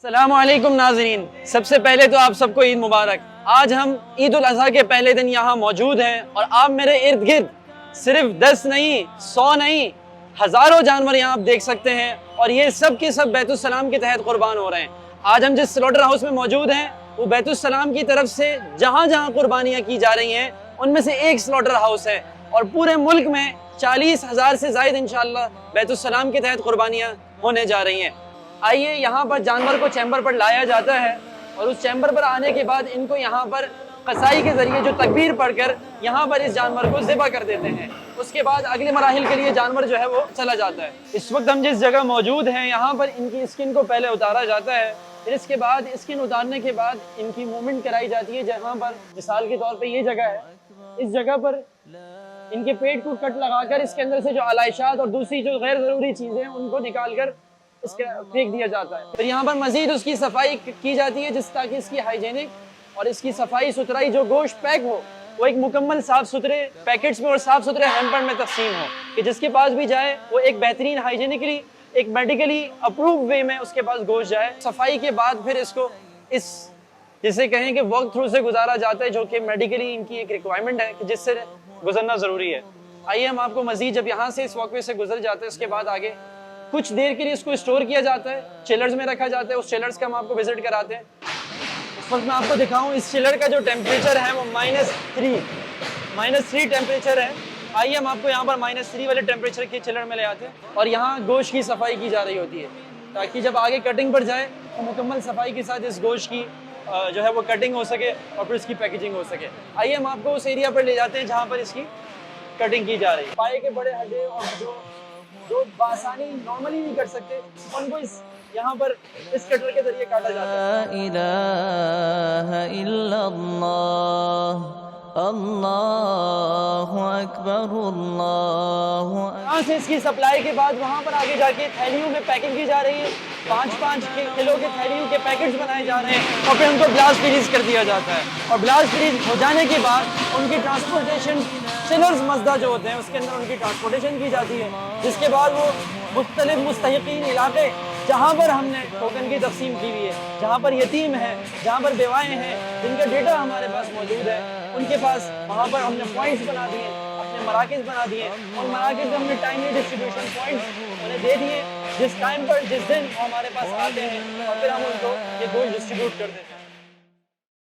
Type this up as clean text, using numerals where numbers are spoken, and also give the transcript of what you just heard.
السلام علیکم ناظرین، سب سے پہلے تو آپ سب کو عید مبارک۔ آج ہم عید الاضحیٰ کے پہلے دن یہاں موجود ہیں اور آپ میرے ارد گرد صرف 10 نہیں، 100 نہیں، ہزاروں جانور یہاں آپ دیکھ سکتے ہیں، اور یہ سب کے سب بیت السلام کے تحت قربان ہو رہے ہیں۔ آج ہم جس سلوٹر ہاؤس میں موجود ہیں وہ بیت السلام کی طرف سے جہاں جہاں قربانیاں کی جا رہی ہیں ان میں سے ایک سلوٹر ہاؤس ہے، اور پورے ملک میں 40,000 سے زائد انشاءاللہ بیت السلام کے تحت قربانیاں ہونے جا رہی ہیں۔ آئیے، یہاں پر جانور کو چیمبر پر لایا جاتا ہے، اور اس چیمبر پر آنے کے بعد ان کو یہاں پر قصائی کے ذریعے جو تکبیر پڑھ کر یہاں پر اس جانور کو ذبح کر دیتے ہیں۔ اس کے بعد اگلے مراحل کے لیے جانور جو ہے وہ چلا جاتا ہے۔ اس وقت ہم جس جگہ موجود ہیں یہاں پر ان کی اسکن کو پہلے اتارا جاتا ہے، پھر اس کے بعد اسکن اتارنے کے بعد ان کی موومنٹ کرائی جاتی ہے، جہاں پر مثال کے طور پہ یہ جگہ ہے، اس جگہ پر ان کے پیٹ کو کٹ لگا کر اس کے اندر سے جو علائشات اور دوسری جو غیر ضروری چیزیں ہیں ان کو نکال کر اس کے پھینک دیا جاتا ہے۔ پھر یہاں پر مزید اس کی صفائی کی جاتی ہے، تاکہ اس کی ہائیجینک اور اس کی صفائی ستھرائی جو گوشت پیک ہو وہ ایک مکمل صاف ستھرے پیکٹس میں اور صاف ستھرے ہیمپر میں تقسیم ہو، کہ جس کے پاس بھی جائے وہ ایک بہترین ہائیجینکلی، ایک میڈیکلی اپرووڈ وے میں اس کے پاس گوشت جائے۔ صفائی کے بعد پھر اس کو اس جسے کہیں کہ واک تھرو سے گزارا جاتا ہے، جو کہ میڈیکلی ان کی ایک ریکوائرمنٹ ہے کہ جس سے گزرنا ضروری ہے۔ آئیے ہم آپ کو مزید، جب یہاں سے اس واک وے سے گزر جاتے ہیں اس کے بعد آگے کچھ دیر کے لیے اس کو اسٹور کیا جاتا ہے، چلرز میں رکھا جاتا ہے، اس چلرز کا ہم آپ کو وزٹ کراتے ہیں۔ اس وقت میں آپ کو دکھاؤں اس چلر کا جو ٹیمپریچر ہے وہ -3 ٹیمپریچر ہے۔ آئیے ہم آپ کو یہاں پر -3 والے ٹیمپریچر کے چلر میں لے آتے ہیں، اور یہاں گوشت کی صفائی کی جا رہی ہوتی ہے، تاکہ جب آگے کٹنگ پر جائے تو مکمل صفائی کے ساتھ اس گوشت کی جو ہے وہ کٹنگ ہو سکے اور پھر اس کی پیکیجنگ ہو سکے۔ آئیے ہم آپ کو اس ایریا پر لے جاتے ہیں جہاں پر اس کی کٹنگ کی جا رہی ہے۔ پائے کے بڑے ہڈے اور جو بآسانی نارملی نہیں کر سکتے ان کو یہاں پر اس کٹر کے ذریعے کاٹا جاتا ہے۔ لا الہ الا اللہ، اللہ اکبر، اللہ اکبر۔ یہاں سے اس کی سپلائی کے بعد وہاں پر آگے جا کے تھیلیوں میں پیکنگ کی جا رہی ہے، 5 کلو کے تھیلیوں کے پیکٹس بنائے جا رہے ہیں، اور پھر ان کو بلاسٹ فریز کر دیا جاتا ہے، اور بلاسٹ فریز ہو جانے کے بعد ان کی ٹرانسپورٹیشن چلرز مزدہ جو ہوتے ہیں اس کے اندر ان کی ٹرانسپورٹیشن کی جاتی ہے، جس کے بعد وہ مختلف مستحقین علاقے جہاں پر ہم نے ٹوکن کی تقسیم کی ہوئی ہے، جہاں پر یتیم ہیں، جہاں پر بیوائیں ہیں، جن کا ڈیٹا ہمارے پاس موجود ہے، ان کے پاس وہاں پر ہم نے پوائنٹس بنا دیے، اپنے مراکز بنا دیے، اور مراکز ہم نے ٹائملی ڈسٹریبیوشن پوائنٹس انہیں دے دیے، جس ٹائم پر جس دن وہ ہمارے پاس آتے ہیں، اور پھر ہم ان کو یہ گوشت ڈسٹریبیوٹ کر دیتے ہیں۔